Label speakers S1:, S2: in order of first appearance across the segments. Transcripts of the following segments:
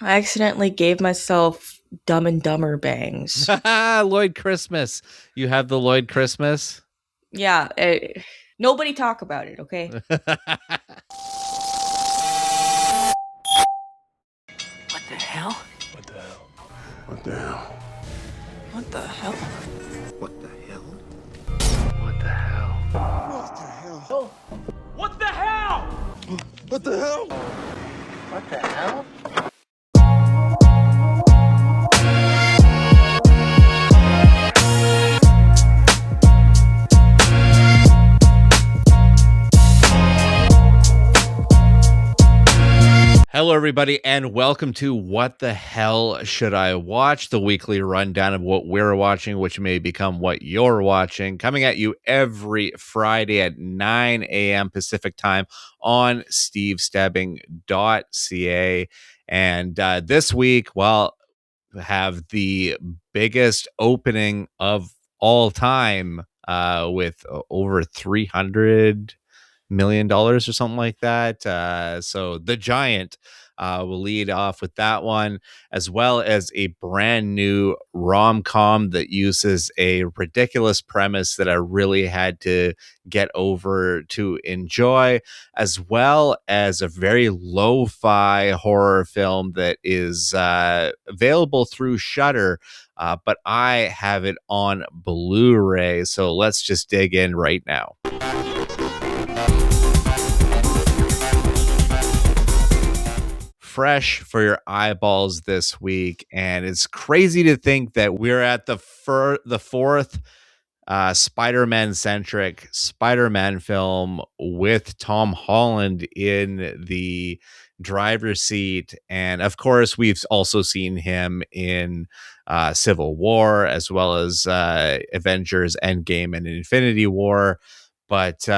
S1: I accidentally gave myself Dumb and Dumber bangs.
S2: Lloyd Christmas. You have the Lloyd Christmas?
S1: Yeah, nobody talk about it, okay?
S3: What the hell?
S4: What the hell? What the hell?
S3: What the hell?
S4: What the hell?
S3: What the hell?
S4: What the hell?
S5: What the hell?
S4: What the hell?
S3: What the hell?
S2: Hello, everybody, and welcome to What the Hell Should I Watch? The weekly rundown of what we're watching, which may become what you're watching, coming at you every Friday at 9 a.m. Pacific time on stevestabbing.ca. And this week, well, we have the biggest opening of all time with over $300 million or something like that. So The Giant will lead off with that one, as well as a brand new rom-com that uses a ridiculous premise that I really had to get over to enjoy, as well as a very lo-fi horror film that is available through Shudder, but I have it on Blu-ray. So let's just dig in right now. Fresh for your eyeballs this week, and it's crazy to think that we're at the fourth Spider-Man centric Spider-Man film with Tom Holland in the driver's seat. And of course, we've also seen him in Civil War, as well as Avengers Endgame and Infinity War. But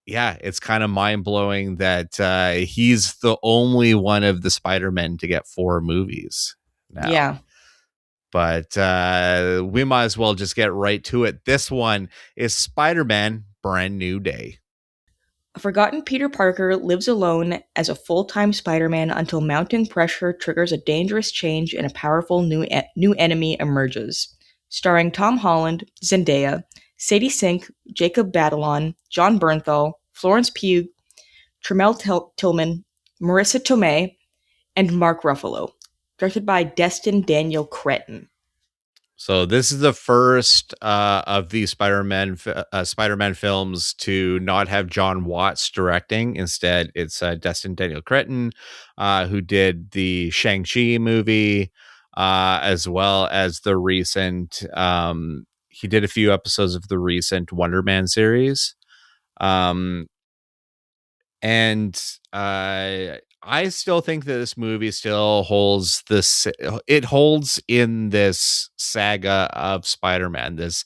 S2: yeah, it's kind of mind-blowing that he's the only one of the Spider-Men to get 4 movies now.
S1: Yeah.
S2: But we might as well just get right to it. This one is Spider-Man Brand New Day.
S1: A forgotten Peter Parker lives alone as a full-time Spider-Man until mounting pressure triggers a dangerous change and a powerful new enemy emerges. Starring Tom Holland, Zendaya, Sadie Sink, Jacob Batalon, John Bernthal, Florence Pugh, Tremel Tillman, Marissa Tomei, and Mark Ruffalo. Directed by Destin Daniel Cretton.
S2: So this is the first of the Spider-Man films to not have John Watts directing. Instead, it's Destin Daniel Cretton, who did the Shang-Chi movie, as well as the recent. He did a few episodes of the recent Wonder Man series, and I still think that this movie still holds this. It holds in this saga of Spider-Man, this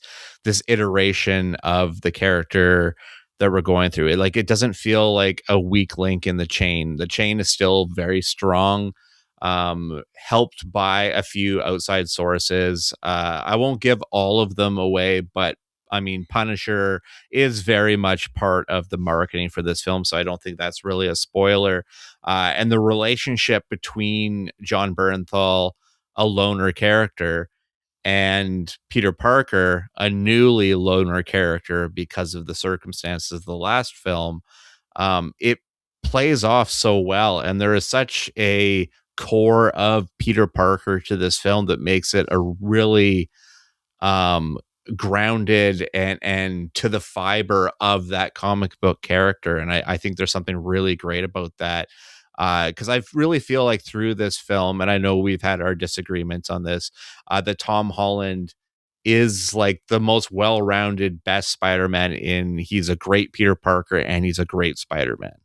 S2: iteration of the character that we're going through. It doesn't feel like a weak link in the chain. The chain is still very strong, helped by a few outside sources. I won't give all of them away, but I mean, Punisher is very much part of the marketing for this film, so I don't think that's really a spoiler. And the relationship between John Bernthal, a loner character, and Peter Parker, a newly loner character because of the circumstances of the last film, it plays off so well. And there is such a core of Peter Parker to this film that makes it a really grounded and to the fiber of that comic book character. And I think there's something really great about that. Because I really feel like through this film, and I know we've had our disagreements on this, that Tom Holland is like the most well-rounded, best Spider-Man he's a great Peter Parker and he's a great Spider-Man.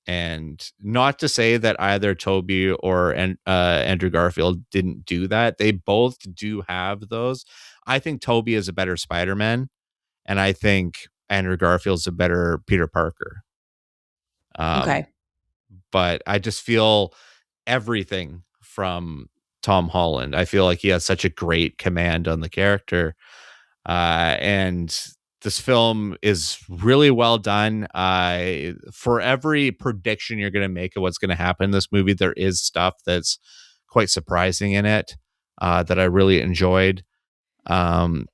S2: And not to say that either Toby or Andrew Garfield didn't do that. They both do have those. I think Toby is a better Spider-Man, and I think Andrew Garfield's a better Peter Parker.
S1: Okay.
S2: But I just feel everything from Tom Holland. I feel like he has such a great command on the character. And this film is really well done. For every prediction you're going to make of what's going to happen in this movie, there is stuff that's quite surprising in it that I really enjoyed. And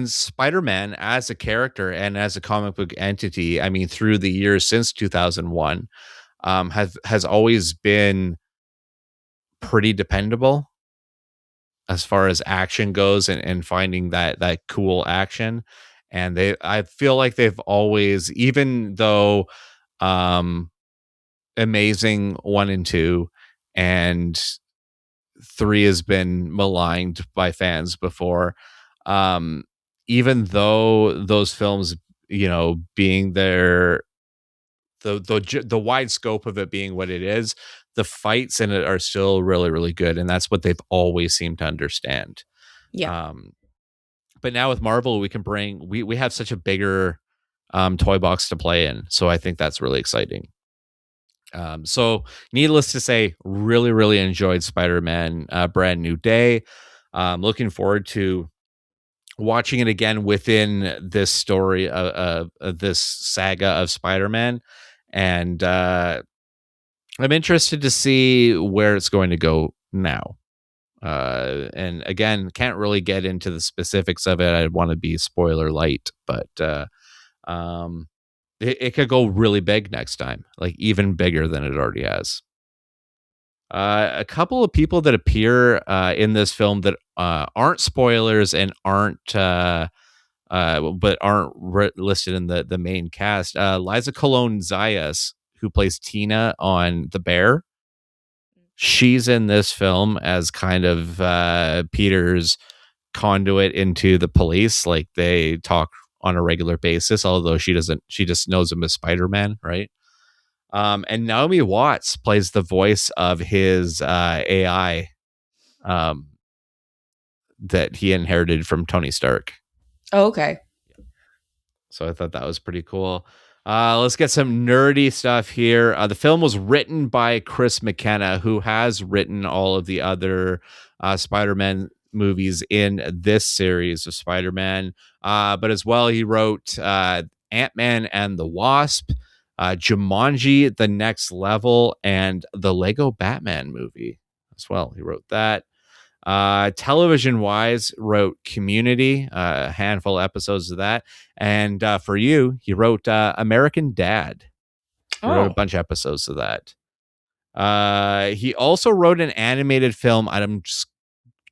S2: Spider-Man as a character and as a comic book entity, I mean, through the years since 2001, has always been pretty dependable as far as action goes, and finding that cool action. And I feel like they've always, even though Amazing 1 and 2 and 3 has been maligned by fans before, even though those films, being the wide scope of it being what it is, the fights in it are still really, really good, and that's what they've always seemed to understand.
S1: Yeah.
S2: But now with Marvel, we have such a bigger toy box to play in, so I think that's really exciting. So needless to say, really, really enjoyed Spider-Man Brand New Day. Looking forward to watching it again within this story of this saga of Spider-Man. And I'm interested to see where it's going to go now. And again, can't really get into the specifics of it. I want to be spoiler light, but it could go really big next time, like even bigger than it already has. A couple of people that appear in this film that aren't spoilers and aren't but aren't listed in the main cast. Liza Colon Zayas, who plays Tina on The Bear, she's in this film as kind of Peter's conduit into the police. Like, they talk on a regular basis, although she just knows him as Spider-Man, right? And Naomi Watts plays the voice of his AI that he inherited from Tony Stark.
S1: Oh, okay.
S2: So I thought that was pretty cool. Let's get some nerdy stuff here. The film was written by Chris McKenna, who has written all of the other Spider-Man movies in this series of Spider-Man. But as well, he wrote Ant-Man and the Wasp, Jumanji: The Next Level, and the Lego Batman movie as well. He wrote that. Television wise, wrote Community, a handful of episodes of that. And for you, he wrote American Dad. He wrote a bunch of episodes of that. He also wrote an animated film. I'm just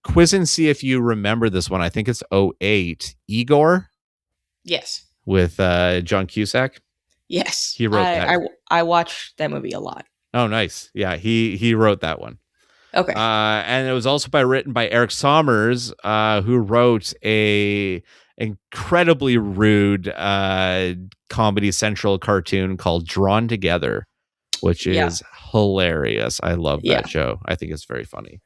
S2: quizzing, see if you remember this one. I think it's 2008. Igor?
S1: Yes.
S2: With John Cusack?
S1: Yes.
S2: He wrote that.
S1: I watched that movie a lot.
S2: Oh, nice. Yeah, he wrote that one.
S1: Okay.
S2: And it was also written by Eric Sommers, who wrote a incredibly rude Comedy Central cartoon called Drawn Together, which is hilarious. I love that show. I think it's very funny.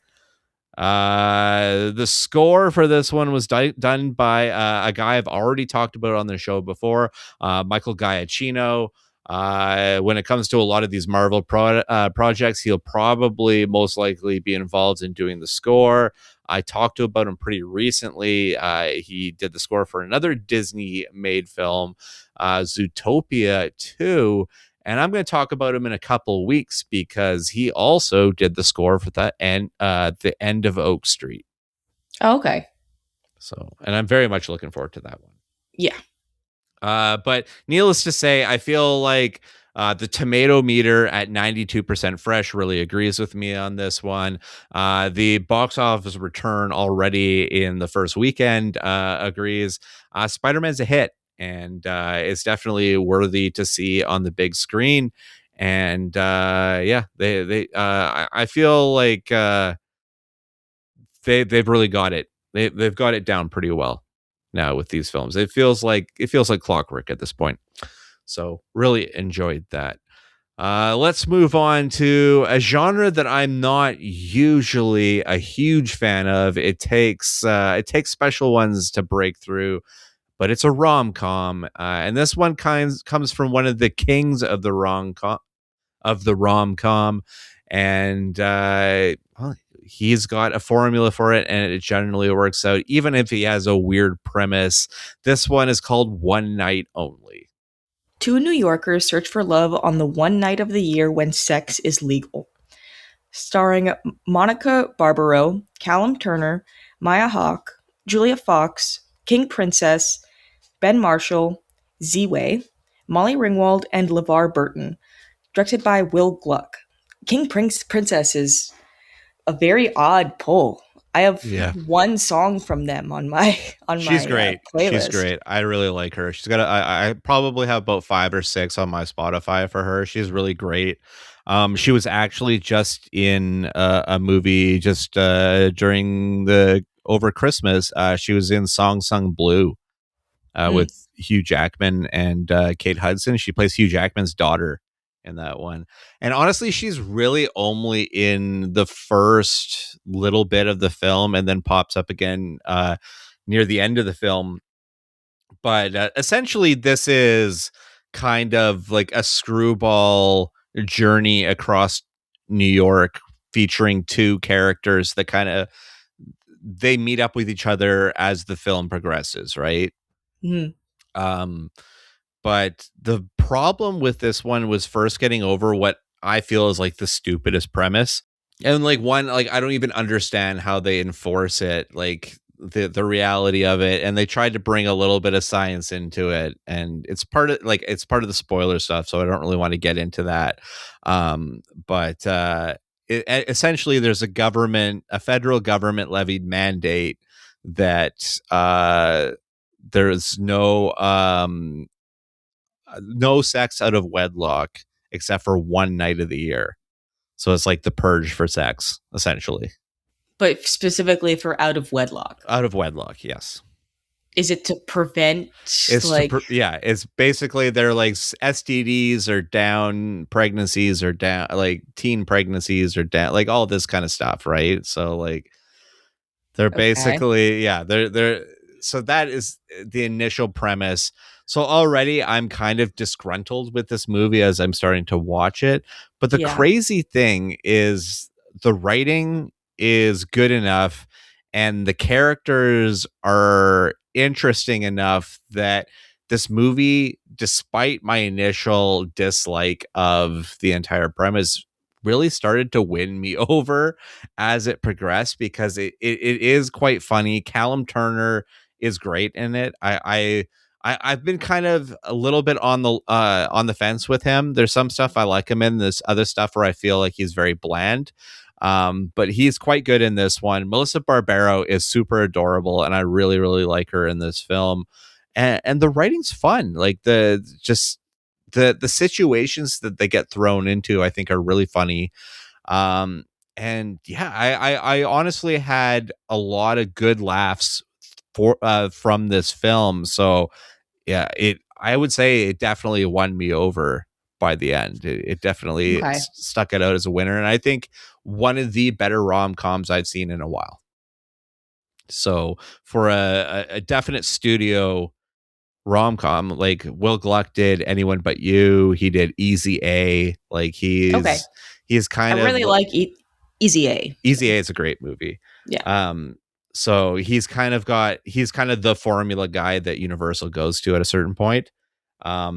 S2: The score for this one was done by a guy I've already talked about on the show before, Michael Giacchino. When it comes to a lot of these Marvel projects, he'll probably most likely be involved in doing the score. I talked about him pretty recently. He did the score for another Disney-made film, Zootopia 2. And I'm going to talk about him in a couple weeks because he also did the score for the end of Oak Street.
S1: Oh, okay.
S2: So, and I'm very much looking forward to that one.
S1: Yeah.
S2: But needless to say, I feel like the tomato meter at 92% fresh really agrees with me on this one. The box office return already in the first weekend agrees. Spider-Man's a hit, and it's definitely worthy to see on the big screen. And I feel like they've really got it. They've got it down pretty well now with these films. It feels like clockwork at this point. So really enjoyed that. Let's move on to a genre that I'm not usually a huge fan of. It takes special ones to break through, but it's a rom-com, and this one comes from one of the kings of the rom-com, and he's got a formula for it, and it generally works out, even if he has a weird premise. This one is called One Night Only.
S1: Two New Yorkers search for love on the one night of the year when sex is legal. Starring Monica Barbaro, Callum Turner, Maya Hawke, Julia Fox, King Princess, Ben Marshall, Z-Way, Molly Ringwald, and LeVar Burton. Directed by Will Gluck. King Princess is a very odd pull. I have
S2: Yeah.
S1: one song from them on my
S2: She's great.
S1: playlist.
S2: She's great. I really like her. She's got I probably have about 5 or 6 on my Spotify for her. She's really great. She was actually just in a movie just during the over Christmas. She was in Song Sung Blue with Hugh Jackman and Kate Hudson. She plays Hugh Jackman's daughter in that one. And honestly, she's really only in the first little bit of the film and then pops up again near the end of the film. But essentially, this is kind of like a screwball journey across New York featuring two characters that kind of they meet up with each other as the film progresses, right?
S1: Mm-hmm.
S2: But the problem with this one was first getting over what I feel is like the stupidest premise. And like one, like I don't even understand how they enforce it, like the reality of it. And they tried to bring a little bit of science into it. And it's part of the spoiler stuff. So I don't really want to get into that. But essentially there's a federal government levied mandate that there's no sex out of wedlock except for one night of the year. So it's like the purge for sex, essentially.
S1: But specifically for out of wedlock.
S2: Out of wedlock, yes.
S1: Is it to prevent
S2: it's basically they're like STDs are down, pregnancies are down, like teen pregnancies are down, like all this kind of stuff, right? So like they're basically they're so that is the initial premise. So already I'm kind of disgruntled with this movie as I'm starting to watch it. But the crazy thing is the writing is good enough and the characters are interesting enough that this movie, despite my initial dislike of the entire premise, really started to win me over as it progressed because it is quite funny. Callum Turner is great in it. I've been kind of a little bit on the fence with him. There's some stuff I like him in. There's other stuff where I feel like he's very bland. But he's quite good in this one. Melissa Barbaro is super adorable, and I really, really like her in this film. And the writing's fun. Like the situations that they get thrown into, I think are really funny. And yeah, I honestly had a lot of good laughs from this film. So yeah, I would say it definitely won me over by the end. It definitely stuck it out as a winner. And I think one of the better rom-coms I've seen in a while. So for a definite studio rom-com, like Will Gluck did Anyone But You, he did Easy A. Like he's kind of,
S1: I really like Easy A.
S2: Easy A is a great movie.
S1: Yeah.
S2: So he's kind of the formula guy that Universal goes to at a certain point. I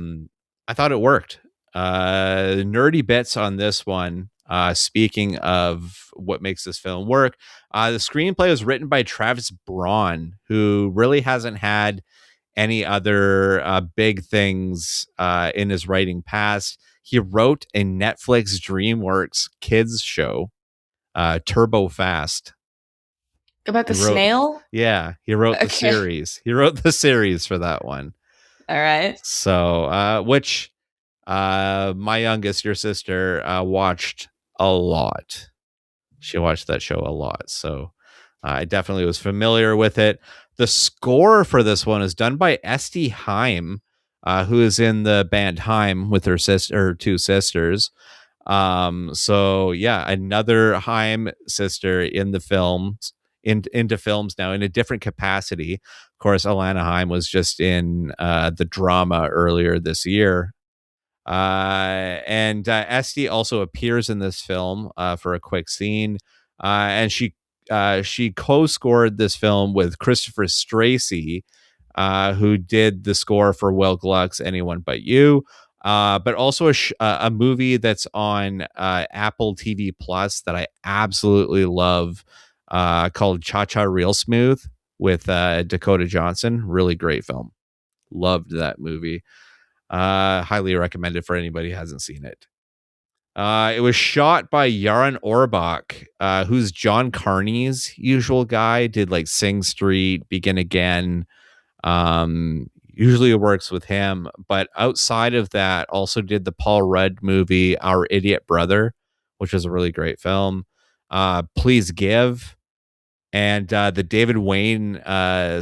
S2: thought it worked. Nerdy bits on this one. Speaking of what makes this film work, the screenplay was written by Travis Braun, who really hasn't had any other big things in his writing past. He wrote a Netflix DreamWorks kids show, Turbo Fast.
S1: About the snail?
S2: Yeah, he wrote the series. He wrote the series for that one.
S1: All right.
S2: So, which my youngest, your sister, watched a lot. She watched that show a lot. So I definitely was familiar with it. The score for this one is done by Esty Haim, who is in the band Haim with her two sisters. So yeah, another Haim sister in the films, into films now in a different capacity. Of course, Alana Haim was just in the drama earlier this year. And Esty also appears in this film for a quick scene. and she co-scored this film with Christopher Stracy, who did the score for Will Gluck's Anyone But You, but also a movie that's on Apple TV Plus that I absolutely love, called Cha Cha Real Smooth with Dakota Johnson. Really great film. Loved that movie. Highly recommended for anybody who hasn't seen it. It was shot by Yaron Orbach, who's John Carney's usual guy. Did like Sing Street, Begin Again. Usually it works with him, but outside of that, also did the Paul Rudd movie Our Idiot Brother, which is a really great film. Please Give, and the David Wayne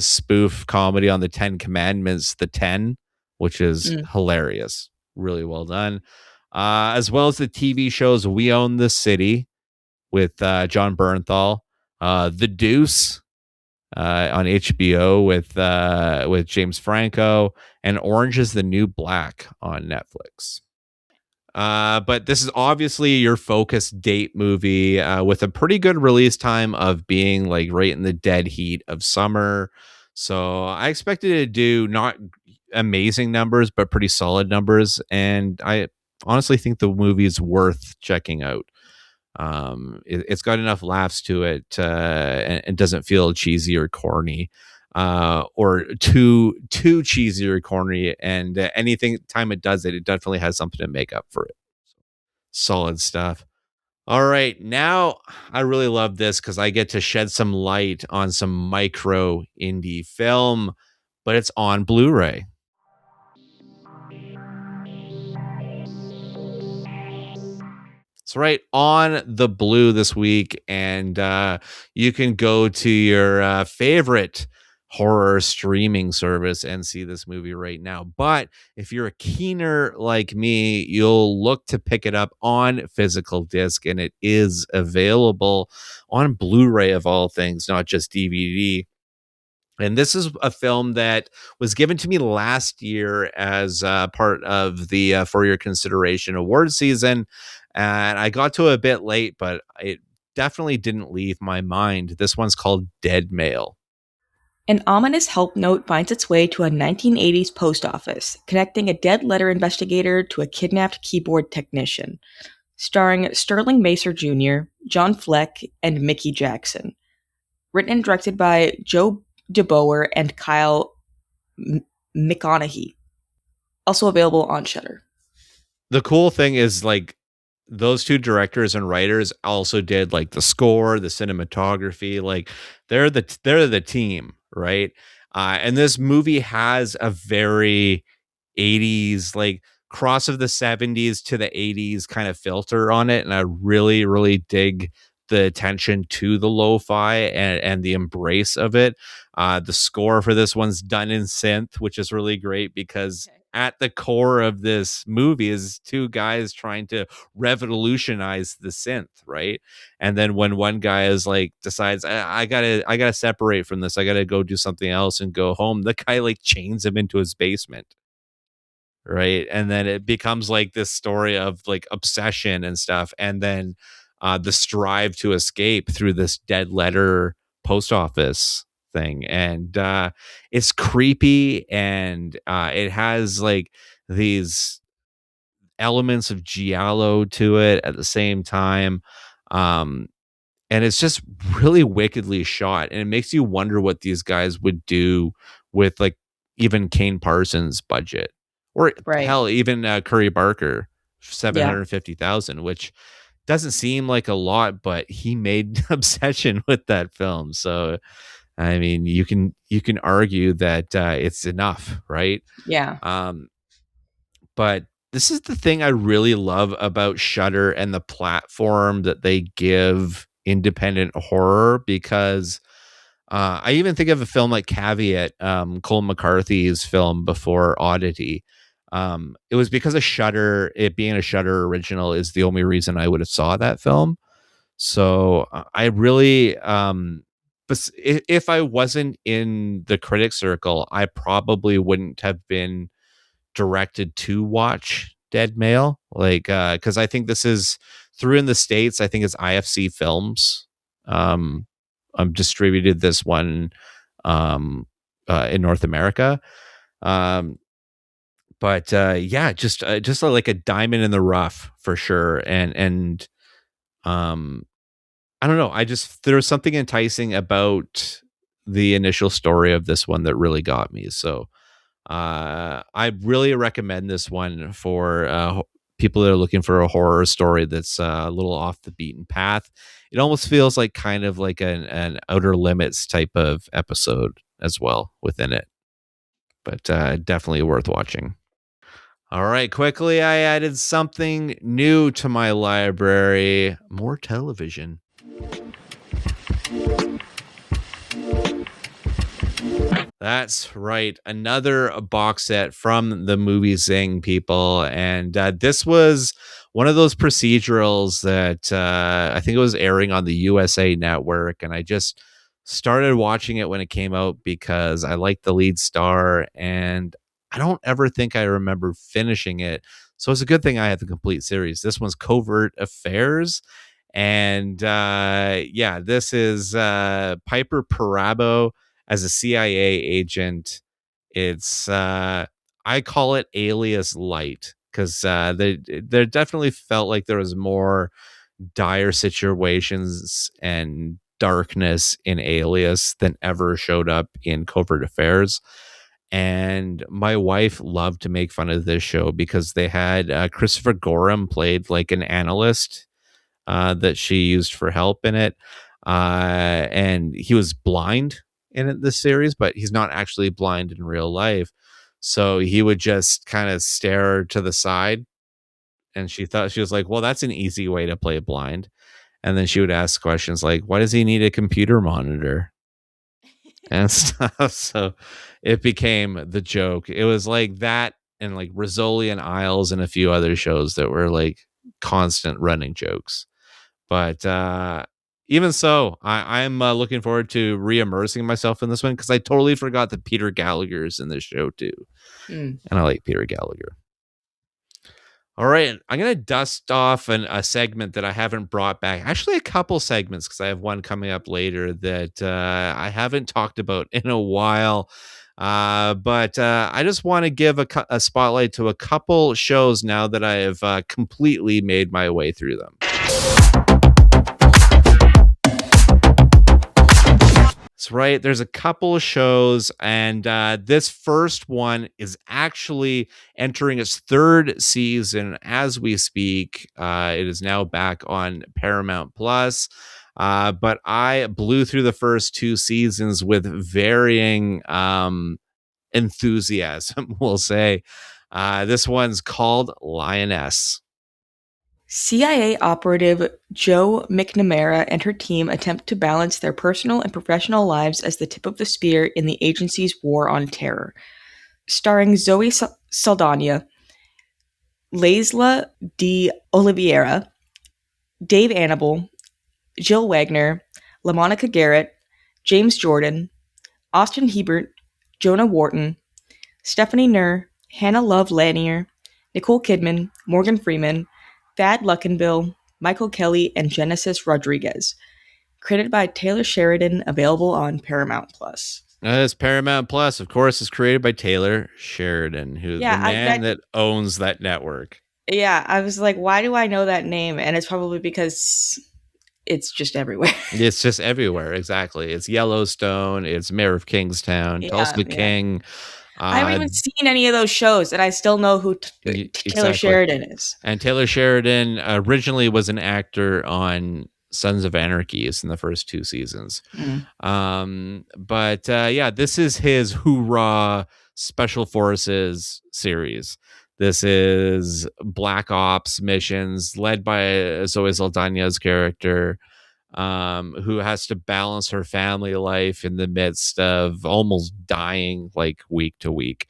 S2: spoof comedy on the Ten Commandments, The Ten, which is hilarious. Really well done. As well as the TV shows We Own the City with John Bernthal, The Deuce on HBO with James Franco, and Orange is the New Black on Netflix. But this is obviously your focus date movie, with a pretty good release time of being like right in the dead heat of summer. So I expected it to do not amazing numbers, but pretty solid numbers. And I honestly think the movie is worth checking out. It's got enough laughs to it, and doesn't feel cheesy or corny, or too cheesy or corny. And anything time it does it, it definitely has something to make up for it. Solid stuff. All right, now I really love this because I get to shed some light on some micro indie film, but it's on Blu-ray. It's right on the Blue this week, and you can go to your favorite horror streaming service and see this movie right now. But if you're a keener like me, you'll look to pick it up on physical disc, and it is available on Blu-ray of all things, not just DVD. And this is a film that was given to me last year as part of the For Your Consideration award season. And I got to it a bit late, but it definitely didn't leave my mind. This one's called Dead Mail.
S1: An ominous help note finds its way to a 1980s post office, connecting a dead letter investigator to a kidnapped keyboard technician. Starring Sterling Macer Jr., John Fleck, and Mickey Jackson. Written and directed by Joe DeBoer and Kyle McConaughey. Also available on Shudder.
S2: The cool thing is, like, those two directors and writers also did like the score, the cinematography. Like, they're the team, right? And this movie has a very 80s, like, cross of the 70s to the 80s kind of filter on it, and I really, really dig the attention to the lo-fi and the embrace of it. The score for this one's done in synth, which is really great because at the core of this movie is two guys trying to revolutionize the synth, right? And then when one guy is like decides I gotta separate from this, I gotta go do something else and go home, the guy like chains him into his basement, right? And then it becomes like this story of like obsession and stuff, and then the strive to escape through this dead letter post office thing. And it's creepy, and it has like these elements of giallo to it at the same time. And it's just really wickedly shot, and it makes you wonder what these guys would do with like even Kane Parsons' budget, or hell, even Curry Barker, 750,000, which doesn't seem like a lot, but he made obsession with that film. So, I mean, you can argue that it's enough, right?
S1: Yeah.
S2: But this is the thing I really love about Shudder and the platform that they give independent horror, because I even think of a film like Caveat, Cole McCarthy's film before Oddity. It was because of Shudder, it being a Shudder original is the only reason I would have saw that film. So I really, but if I wasn't in the critic circle, I probably wouldn't have been directed to watch Dead Mail, like, because I think this is through in the States, I think it's IFC Films distributed this one in North America. But yeah, just like a diamond in the rough for sure. And I don't know. There was something enticing about the initial story of this one that really got me. So I really recommend this one for people that are looking for a horror story that's a little off the beaten path. It almost feels like kind of like an Outer Limits type of episode as well within it, but definitely worth watching. All right, quickly, I added something new to my library, more television. That's right. Another box set from the movie Zing people. And this was one of those procedurals that I think it was airing on the USA Network. And I just started watching it when it came out because I liked the lead star. And I don't ever think I remember finishing it. So it's a good thing I had the complete series. This one's Covert Affairs. And yeah, this is Piper Perabo as a CIA agent. It's I call it Alias Light because there definitely felt like there was more dire situations and darkness in Alias than ever showed up in Covert Affairs. And my wife loved to make fun of this show because they had Christopher Gorham played like an analyst that she used for help in it. And he was blind in this series, but he's not actually blind in real life. So he would just kind of stare to the side. And she was like, well, that's an easy way to play blind. And then she would ask questions like, why does he need a computer monitor? And stuff. So it became the joke. It was like that and like Rizzoli and Isles and a few other shows that were like constant running jokes. But even so, I'm looking forward to re-immersing myself in this one because I totally forgot that Peter Gallagher's in this show too. And I like Peter Gallagher. All right, I'm going to dust off a segment that I haven't brought back. Actually, a couple segments because I have one coming up later that I haven't talked about in a while. But I just want to give a spotlight to a couple shows now that I have completely made my way through them. That's right. There's a couple of shows, and this first one is actually entering its third season as we speak. It is now back on Paramount Plus. But I blew through the first two seasons with varying enthusiasm, we'll say. This one's called Lioness.
S1: CIA operative Joe McNamara and her team attempt to balance their personal and professional lives as the tip of the spear in the agency's war on terror. Starring Zoe Saldana, Laisla de Oliveira, Dave Annable, Jill Wagner, LaMonica Garrett, James Jordan, Austin Hebert, Jonah Wharton, Stephanie Nur, Hannah Love Lanier, Nicole Kidman, Morgan Freeman, Thad Luckenbill, Michael Kelly, and Genesis Rodriguez. Created by Taylor Sheridan, available on Paramount Plus.
S2: It's Paramount Plus, of course, is created by Taylor Sheridan, who's the man that owns that network.
S1: Yeah, I was like, why do I know that name? And it's probably because it's just everywhere.
S2: It's just everywhere, exactly. It's Yellowstone, it's Mayor of Kingstown, Tulsa King.
S1: I haven't even seen any of those shows, and I still know who Taylor Sheridan is.
S2: And Taylor Sheridan originally was an actor on Sons of Anarchy in the first two seasons. But yeah, this is his Hoorah Special Forces series. This is Black Ops missions led by Zoe Saldana's character, who has to balance her family life in the midst of almost dying like week to week.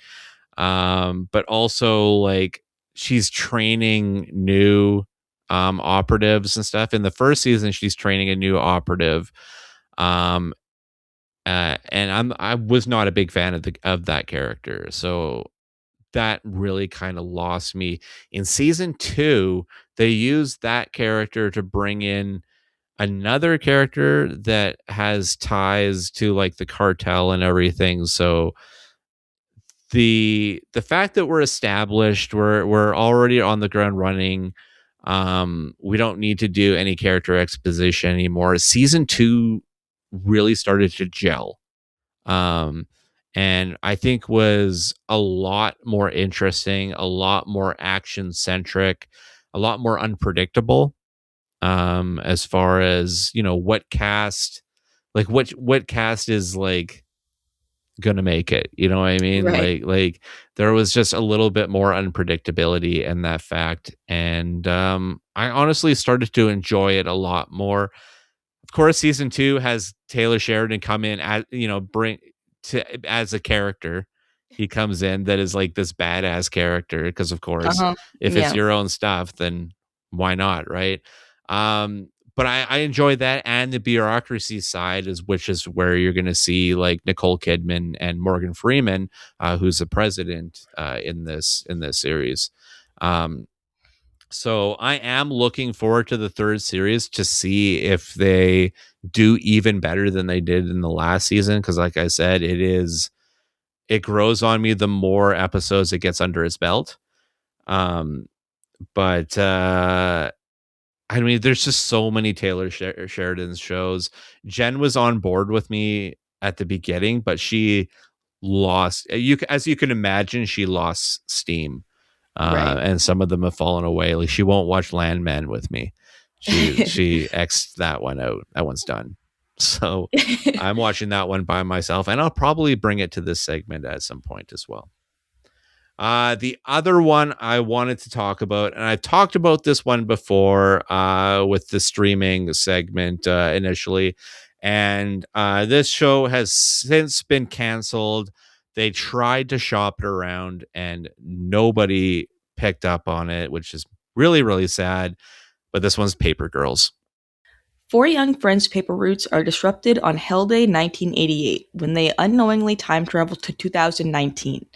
S2: But also like she's training new operatives and stuff. In the first season, she's training a new operative. And I was not a big fan of that character. So that really kind of lost me. In season 2, they used that character to bring in another character that has ties to like the cartel and everything. So the fact that we're established, we're already on the ground running. We don't need to do any character exposition anymore. Season 2 really started to gel. Um, and I think was a lot more interesting, a lot more action centric, a lot more unpredictable. As far as, you know, what cast, like what cast is like gonna make it, you know what I mean?
S1: Right.
S2: Like there was just a little bit more unpredictability in that fact, and I honestly started to enjoy it a lot more. Of course, season 2 has Taylor Sheridan come in as, you know, bring to as a character. He comes in that is like this badass character because, of course,
S1: Uh-huh.
S2: if it's
S1: Yeah.
S2: your own stuff, then why not, right? But I enjoy that, and the bureaucracy side is, which is where you're going to see like Nicole Kidman and Morgan Freeman, who's the president in this series. Um, so I am looking forward to the third series to see if they do even better than they did in the last season. Cause like I said, it grows on me the more episodes it gets under its belt. Um, but I mean, there's just so many Taylor Sheridan's shows. Jen was on board with me at the beginning, but she lost, as you can imagine, she lost steam,
S1: Right.
S2: and some of them have fallen away. Like she won't watch Landman with me. She xed that one out. That one's done. So I'm watching that one by myself, and I'll probably bring it to this segment at some point as well. The other one I wanted to talk about, and I talked about this one before with the streaming segment initially, and this show has since been canceled. They tried to shop it around, and nobody picked up on it, which is really, really sad. But this one's Paper Girls.
S1: Four young friends' paper routes are disrupted on Hell Day 1988 when they unknowingly time travel to 2019.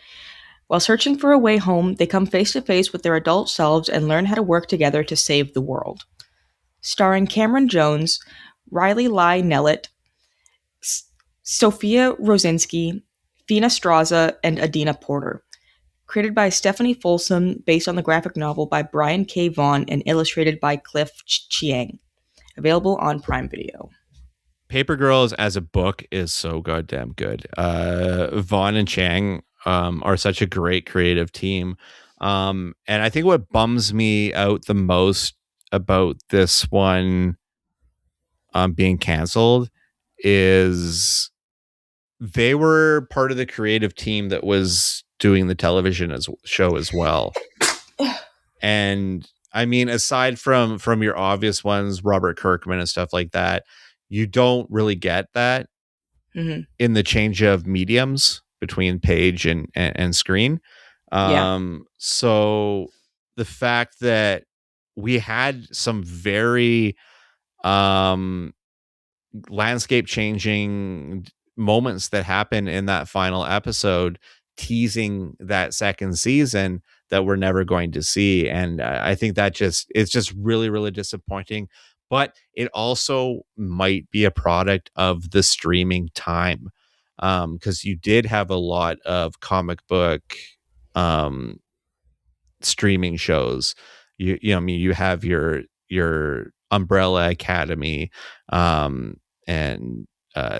S1: While searching for a way home, they come face to face with their adult selves and learn how to work together to save the world. Starring Cameron Jones, Riley Lai Nellett, Sophia Rosinski, Fina Straza, and Adina Porter. Created by Stephanie Folsom, based on the graphic novel by Brian K. Vaughan and illustrated by Cliff Chiang. Available on Prime Video.
S2: Paper Girls as a book is so goddamn good. Vaughn and Chang are such a great creative team. And I think what bums me out the most about this one being canceled is they were part of the creative team that was doing the television show as well. And I mean, aside from your obvious ones, Robert Kirkman and stuff like that, you don't really get that in the change of mediums between page and screen. So the fact that we had some very landscape changing moments that happen in that final episode, teasing that second season that we're never going to see. And I think that it's just really, really disappointing. But it also might be a product of the streaming time, because you did have a lot of comic book streaming shows. You know, I mean, you have your Umbrella Academy, and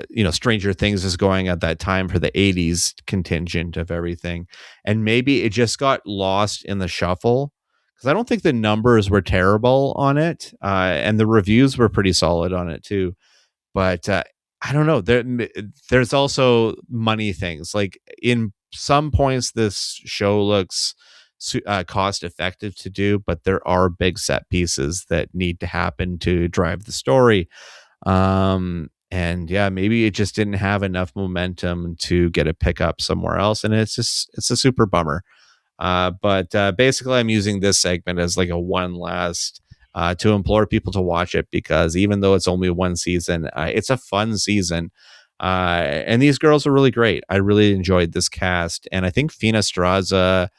S2: you know, Stranger Things is going at that time for the 80s contingent of everything. And maybe it just got lost in the shuffle, because I don't think the numbers were terrible on it, and the reviews were pretty solid on it too. But I don't know. There's also money things. Like in some points, this show looks cost effective to do, but there are big set pieces that need to happen to drive the story. And yeah, maybe it just didn't have enough momentum to get a pickup somewhere else, and it's a super bummer. But basically, I'm using this segment as like a one last to implore people to watch it, because even though it's only one season, it's a fun season. And these girls are really great. I really enjoyed this cast, and I think Fina Straza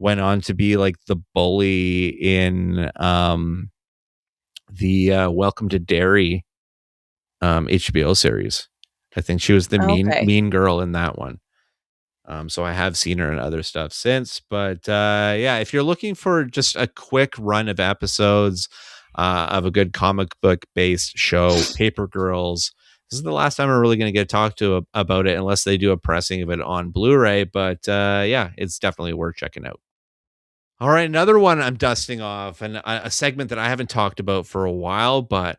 S2: went on to be like the bully in the Welcome to Derry HBO series. I think she was the
S1: Okay.
S2: mean girl in that one. So I have seen her in other stuff since, but yeah, if you're looking for just a quick run of episodes of a good comic book based show, Paper Girls, this is the last time I'm really going to get talked to about it, unless they do a pressing of it on Blu-ray. But yeah, it's definitely worth checking out. All right, another one I'm dusting off, and a segment that I haven't talked about for a while, but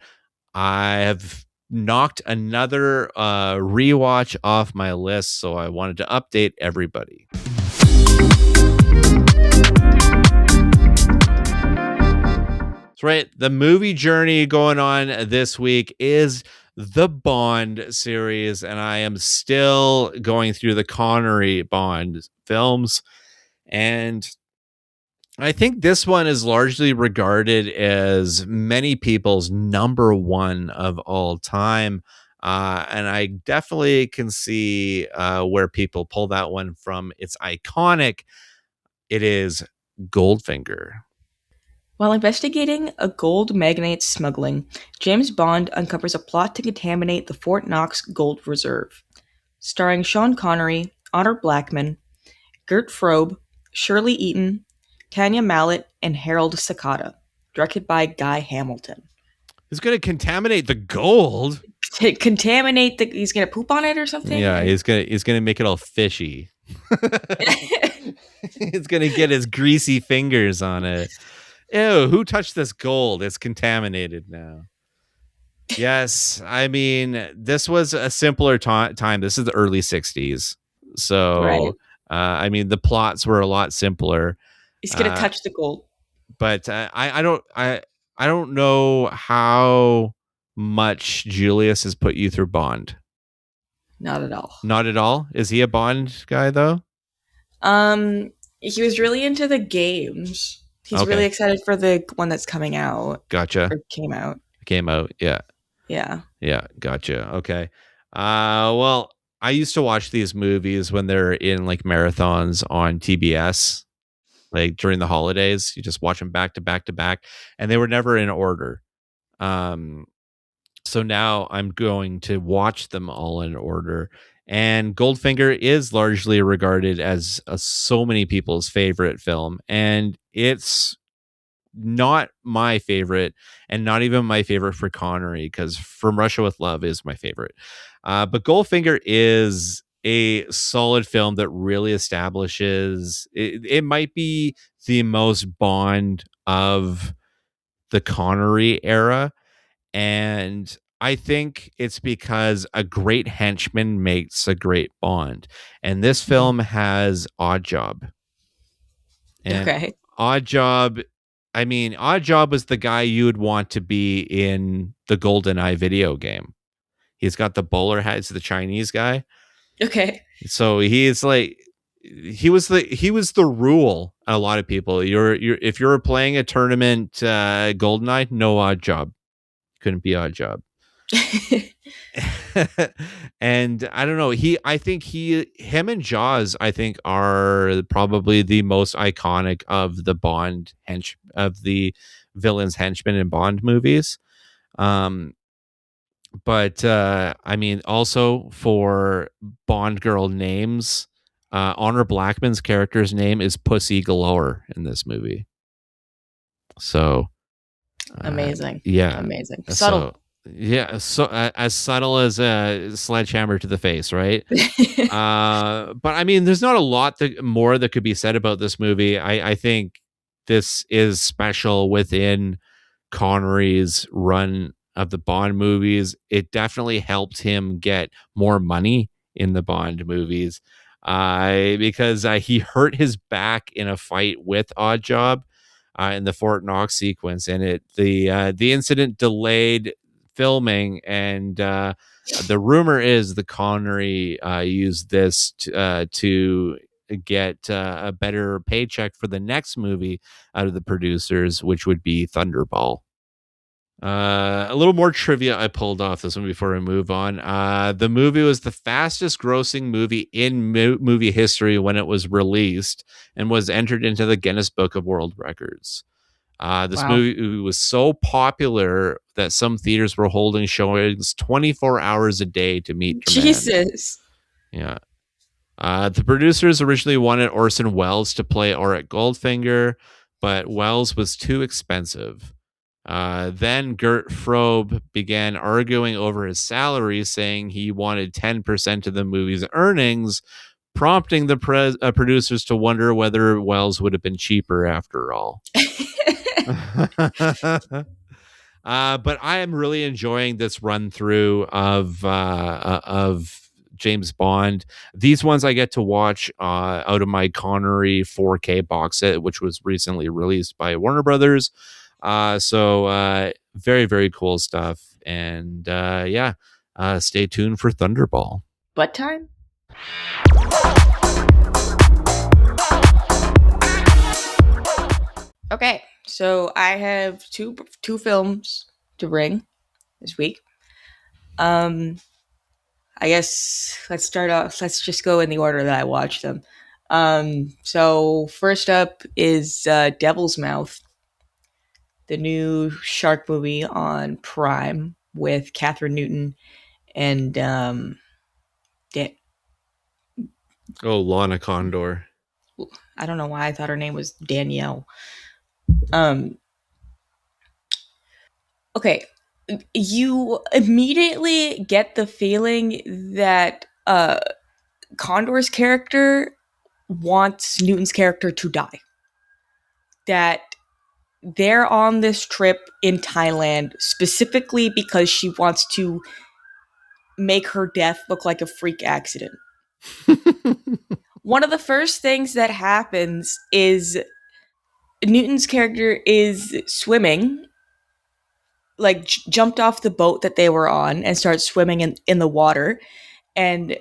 S2: I have knocked another rewatch off my list, so I wanted to update everybody. That's right. The movie journey going on this week is the Bond series, and I am still going through the Connery Bond films. And I think this one is largely regarded as many people's number one of all time. And I definitely can see where people pull that one from. It's iconic. It is Goldfinger.
S1: While investigating a gold magnate smuggling, James Bond uncovers a plot to contaminate the Fort Knox gold reserve. Starring Sean Connery, Honor Blackman, Gert Frobe, Shirley Eaton, Tanya Mallet, and Harold Sakata. Directed by Guy Hamilton.
S2: He's going to contaminate the gold.
S1: Contaminate the. He's gonna poop on it or something.
S2: Yeah, he's gonna make it all fishy. He's gonna get his greasy fingers on it. Ew, who touched this gold? It's contaminated now. Yes, I mean, this was a simpler time. This is the early 60s. So,
S1: Right.
S2: I mean, the plots were a lot simpler.
S1: He's gonna touch the gold.
S2: But I don't know how much Julius has put you through Bond.
S1: Not at all.
S2: Not at all? Is he a Bond guy, though?
S1: He was really into the games. He's
S2: Okay.
S1: really excited for the one that's coming out.
S2: Gotcha.
S1: Or came out.
S2: Came out, yeah.
S1: Yeah.
S2: Yeah, gotcha. Okay. Well, I used to watch these movies when they're in like marathons on TBS, like during the holidays. You just watch them back to back to back, and they were never in order. So now I'm going to watch them all in order. And Goldfinger is largely regarded as so many people's favorite film, and it's not my favorite, and not even my favorite for Connery, because From Russia with Love is my favorite. But Goldfinger is a solid film that really establishes it might be the most Bond of the Connery era. And I think it's because a great henchman makes a great Bond. And this film has Oddjob. And
S1: Okay.
S2: Oddjob was the guy you would want to be in the GoldenEye video game. He's got the bowler hat. He's the Chinese guy.
S1: Okay.
S2: So he's like, he was the rule. A lot of people, if you're playing a tournament, GoldenEye, no Oddjob. Couldn't be Oddjob. And I don't know. I think him and Jaws, I think, are probably the most iconic of the Bond of the villains henchmen in Bond movies. But I mean, also for Bond girl names, Honor Blackman's character's name is Pussy Galore in this movie. So
S1: Amazing.
S2: Yeah.
S1: Amazing. Subtle.
S2: So, yeah. So as subtle as a sledgehammer to the face, right? But I mean, there's not a lot more that could be said about this movie. I think this is special within Connery's run of the Bond movies. It definitely helped him get more money in the Bond movies because he hurt his back in a fight with Oddjob in the Fort Knox sequence, and the incident delayed filming, and the rumor is the Connery used this to get a better paycheck for the next movie out of the producers, which would be Thunderball. A little more trivia I pulled off this one before we move on. The movie was the fastest grossing movie in movie history when it was released, and was entered into the Guinness Book of World Records. This
S1: Wow.
S2: movie was so popular that some theaters were holding showings 24 hours a day to meet demand.
S1: Jesus.
S2: Yeah. The producers originally wanted Orson Welles to play Auric Goldfinger, but Welles was too expensive. Then Gert Frobe began arguing over his salary, saying he wanted 10% of the movie's earnings, prompting the producers to wonder whether Welles would have been cheaper after all. But I am really enjoying this run through of James Bond. These ones I get to watch out of my Connery 4K box set, which was recently released by Warner Brothers. So very, very cool stuff. And yeah, stay tuned for Thunderball.
S1: Butt time? Okay, so I have two films to bring this week. I guess let's start off. Let's just go in the order that I watched them. So first up is Devil's Mouth, the new shark movie on Prime with Catherine Newton and
S2: Lana Condor.
S1: I don't know why I thought her name was Danielle. Okay, you immediately get the feeling that Condor's character wants Newton's character to die. That they're on this trip in Thailand specifically because she wants to make her death look like a freak accident. One of the first things that happens is Newton's character is swimming, like jumped off the boat that they were on and starts swimming in the water. And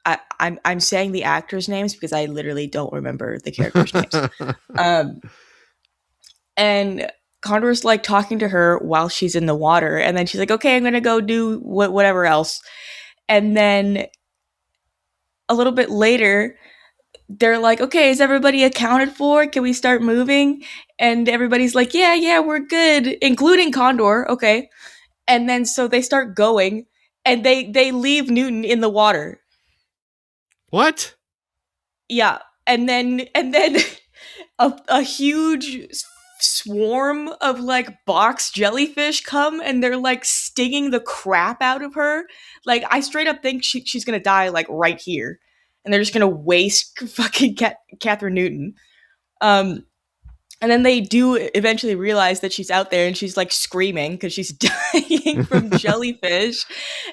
S1: I'm saying the actors' names because I literally don't remember the characters' names. And Condor's like talking to her while she's in the water, and then she's like, "Okay, I'm gonna go do whatever else." And then a little bit later, they're like, "Okay, is everybody accounted for? Can we start moving?" And everybody's like, "Yeah, we're good," including Condor. Okay, and then so they start going, and they leave Newton in the water.
S2: What?
S1: Yeah, and then a huge swarm of like box jellyfish come, and they're like stinging the crap out of her. Like I straight up think she's gonna die like right here, and they're just gonna waste fucking Catherine Newton. And then they do eventually realize that she's out there, and she's like screaming because she's dying from jellyfish.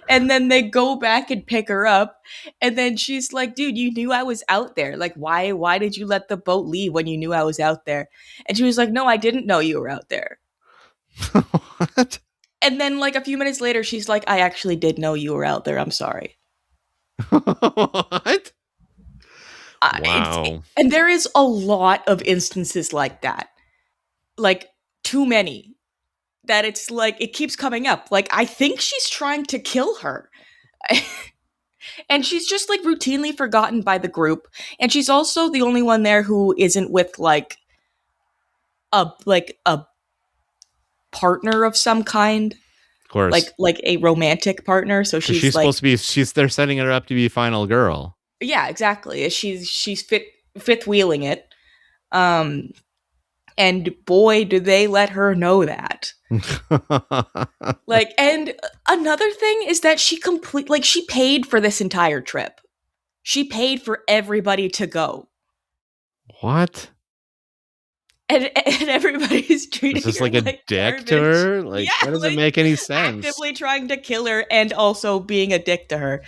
S1: And then they go back and pick her up, and then she's like, "Dude, you knew I was out there. Like, why did you let the boat leave when you knew I was out there?" And she was like, "No, I didn't know you were out there."
S2: What?
S1: And then like a few minutes later, she's like, "I actually did know you were out there. I'm sorry."
S2: What? Wow.
S1: And there is a lot of instances like that. Like, too many. That it's like, it keeps coming up. Like, I think she's trying to kill her. And she's just like routinely forgotten by the group. And she's also the only one there who isn't with like a partner of some kind.
S2: Of course.
S1: Like a romantic partner. So she's like,
S2: supposed to be, they're setting her up to be final girl.
S1: Yeah, exactly. She's fifth wheeling it. And boy, do they let her know that. Like, and another thing is that she paid for this entire trip. She paid for everybody to go.
S2: What?
S1: And everybody's treating
S2: Is this
S1: her
S2: like a
S1: like
S2: dick
S1: garbage.
S2: to her? Like,
S1: Yeah,
S2: that doesn't
S1: like,
S2: make any sense.
S1: Actively trying to kill her and also being a dick to her.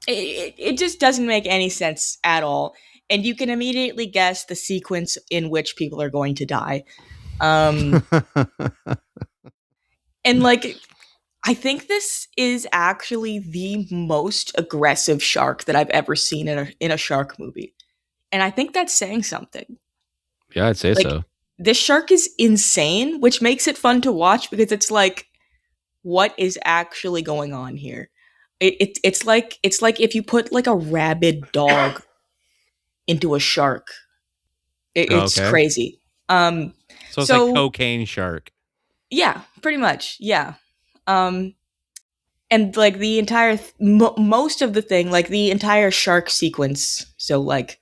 S1: It just doesn't make any sense at all. And you can immediately guess the sequence in which people are going to die. And like, I think this is actually the most aggressive shark that I've ever seen in a shark movie. And I think that's saying something.
S2: Yeah, I'd say
S1: Like,
S2: so.
S1: This shark is insane, which makes it fun to watch because it's like, what is actually going on here? It's like if you put like a rabid dog into a shark. It's
S2: Okay.
S1: crazy.
S2: So it's like
S1: So
S2: cocaine shark.
S1: yeah, pretty much. Yeah. Um, and like the entire most of the thing, like the entire shark sequence, so like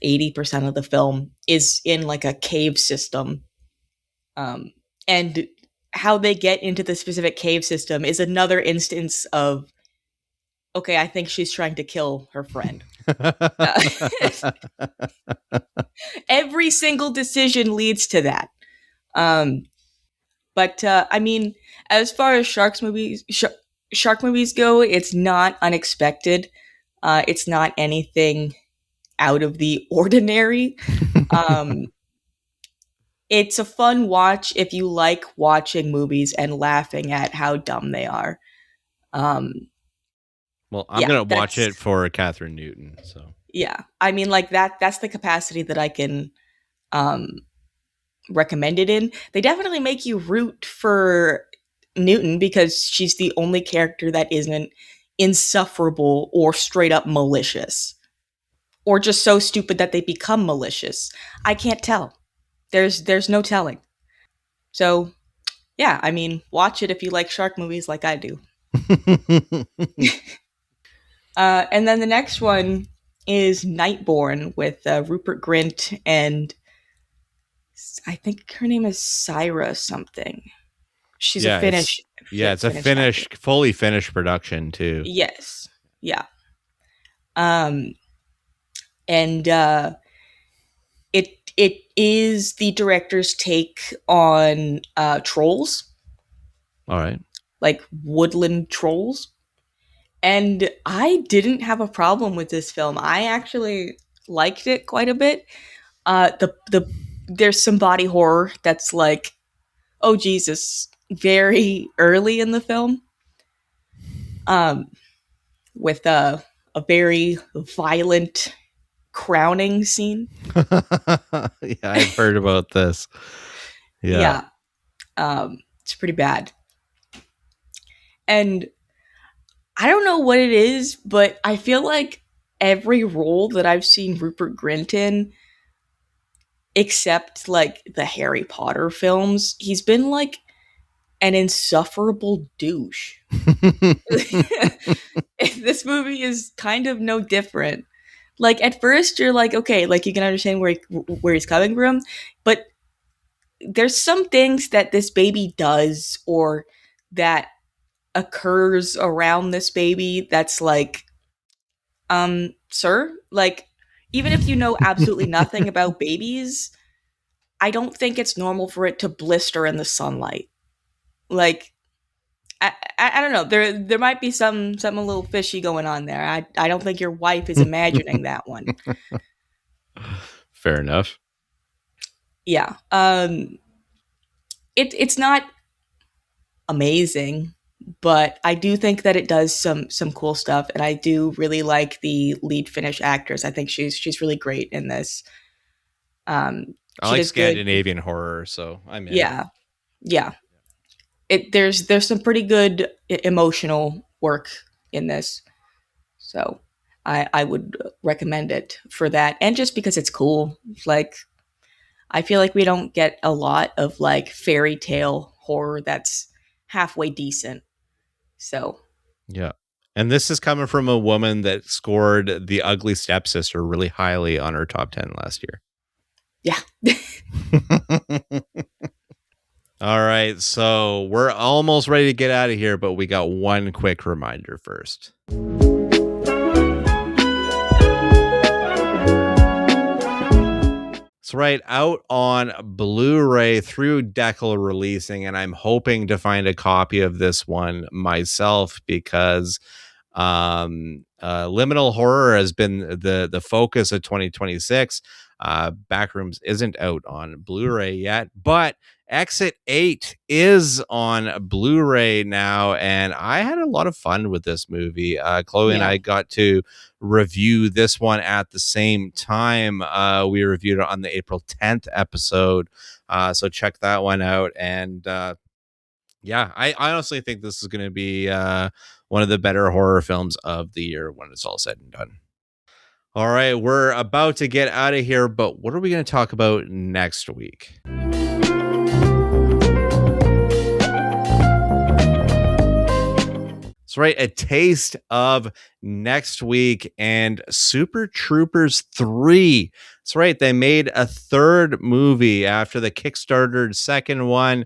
S1: 80% of the film is in like a cave system. Um, and how they get into the specific cave system is another instance of, okay, I think she's trying to kill her friend. Uh, every single decision leads to that. Um, but I mean, as far as shark movies go, it's not unexpected. It's not anything out of the ordinary. Um, it's a fun watch if you like watching movies and laughing at how dumb they are. Um,
S2: Well, I'm
S1: yeah,
S2: gonna watch it for Catherine Newton. So
S1: yeah. I mean, like that's the capacity that I can um, recommend it in. They definitely make you root for Newton because she's the only character that isn't insufferable or straight up malicious, or just so stupid that they become malicious. I can't tell. There's no telling. So yeah, I mean, watch it if you like shark movies like I do. And then the next one is Nightborn with Rupert Grint and I think her name is Syra something. She's a
S2: yeah,
S1: Finnish.
S2: it's a
S1: Finnish actor.
S2: fully finished production too.
S1: Yes. Yeah. Um, and it is the director's take on trolls,
S2: All right.
S1: like woodland trolls. And I didn't have a problem with this film. I actually liked it quite a bit. The there's some body horror that's like, oh Jesus, very early in the film. Um, with a very violent crowning scene.
S2: Yeah, I've heard about this. Yeah.
S1: It's pretty bad. And I don't know what it is, but I feel like every role that I've seen Rupert Grint in, except like the Harry Potter films, he's been like an insufferable douche. This movie is kind of no different. Like at first you're like, okay, like you can understand where he's coming from, but there's some things that this baby does or that occurs around this baby that's like, sir, like even if you know absolutely nothing about babies, I don't think it's normal for it to blister in the sunlight. Like I don't know. There might be something a little fishy going on there. I don't think your wife is imagining that one.
S2: Fair enough.
S1: Yeah. It's not amazing, but I do think that it does some cool stuff, and I do really like the lead Finnish actress. I think she's really great in this.
S2: I
S1: She
S2: like
S1: does good.
S2: Scandinavian horror, so I'm in.
S1: Yeah, yeah. There's some pretty good emotional work in this, so I would recommend it for that, and just because it's cool. Like I feel like we don't get a lot of like fairy tale horror that's halfway decent. So
S2: Yeah. And this is coming from a woman that scored The Ugly Stepsister really highly on her top 10 last year.
S1: yeah.
S2: All right. So we're almost ready to get out of here, but we got one quick reminder first. It's right out on Blu-ray through Deckel Releasing, and I'm hoping to find a copy of this one myself because liminal horror has been the focus of 2026. Backrooms isn't out on Blu-ray yet, but Exit 8 is on Blu-ray now, and I had a lot of fun with this movie. Chloe and I got to review this one at the same time. We reviewed it on the April 10th episode, so check that one out. And yeah, I honestly think this is going to be one of the better horror films of the year when it's all said and done. All right, we're about to get out of here, but what are we going to talk about next week? That's right, a taste of next week and Super Troopers 3. That's right, they made a third movie after the Kickstarter second one.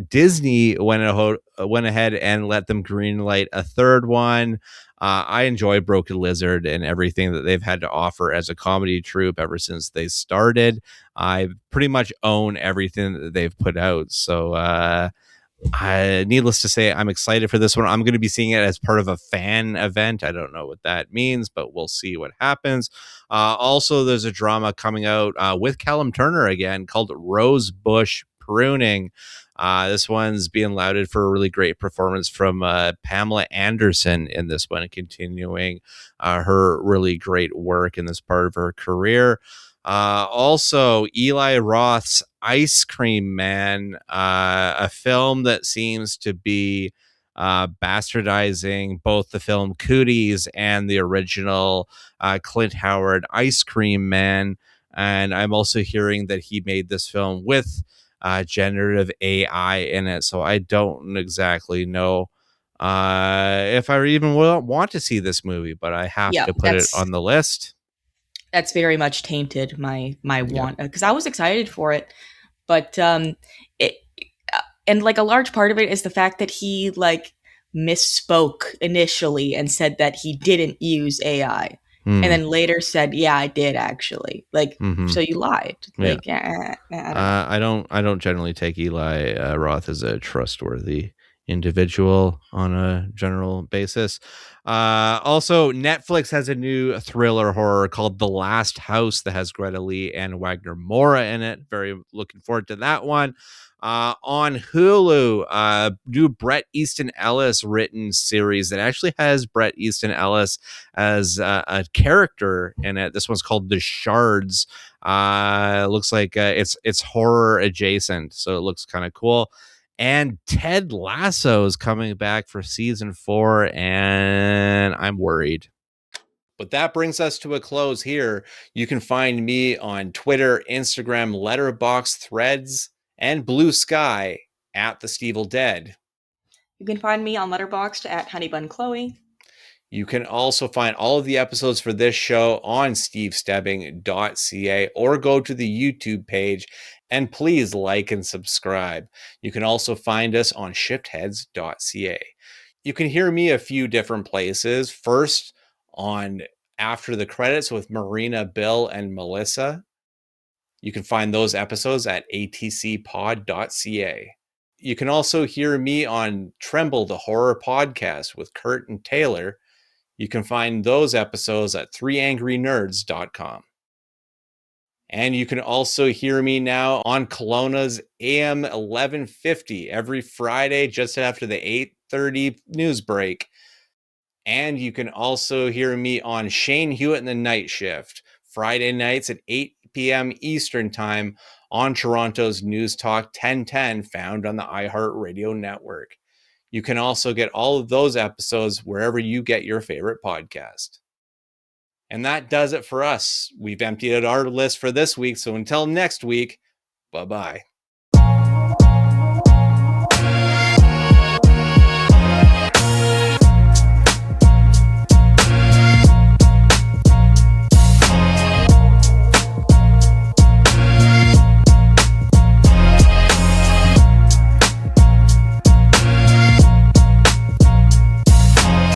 S2: Disney went ahead and let them greenlight a third one. I enjoy Broken Lizard and everything that they've had to offer as a comedy troupe ever since they started. I pretty much own everything that they've put out. So, needless to say, I'm excited for this one. I'm going to be seeing it as part of a fan event. I don't know what that means, but we'll see what happens. Also, there's a drama coming out with Callum Turner again called Rosebush Pruning. This one's being lauded for a really great performance from Pamela Anderson in this one, continuing her really great work in this part of her career. Also, Eli Roth's Ice Cream Man, a film that seems to be bastardizing both the film Cooties and the original Clint Howard Ice Cream Man. And I'm also hearing that he made this film with generative AI in it. So I don't exactly know if I even want to see this movie, but I have
S1: Yeah,
S2: to put it on the list.
S1: that's very much tainted my want, because I was excited for it, but it and like a large part of it is the fact that he like misspoke initially and said that he didn't use AI, and then later said, "Yeah, I did actually." Like, so you lied.
S2: Yeah.
S1: Like, I don't know.
S2: I don't generally take Eli Roth as a trustworthy individual on a general basis. Also, Netflix has a new thriller horror called The Last House that has Greta Lee and Wagner Moura in it. Very looking forward to that one. On Hulu, new Bret Easton Ellis written series that actually has Bret Easton Ellis as a character in it. This one's called The Shards. It looks like it's horror adjacent, so it looks kind of cool. And Ted Lasso is coming back for season 4, and I'm worried. But that brings us to a close here. You can find me on Twitter, Instagram, Letterboxd, Threads, and Blue Sky at the Stevel Dead.
S1: You can find me on Letterboxd at HoneyBunChloe.
S2: You can also find all of the episodes for this show on stevestebbing.ca or go to the YouTube page and please like and subscribe. You can also find us on shiftheads.ca. You can hear me a few different places. First, on After the Credits with Marina, Bill, and Melissa. You can find those episodes at atcpod.ca. You can also hear me on Tremble, the Horror Podcast with Kurt and Taylor. You can find those episodes at 3angrynerds.com. And you can also hear me now on Kelowna's AM 1150 every Friday just after the 8:30 news break. And you can also hear me on Shane Hewitt and the Night Shift, Friday nights at 8 p.m. Eastern Time on Toronto's News Talk 1010, found on the iHeartRadio network. You can also get all of those episodes wherever you get your favorite podcast. And that does it for us. We've emptied out our list for this week. So until next week, bye-bye.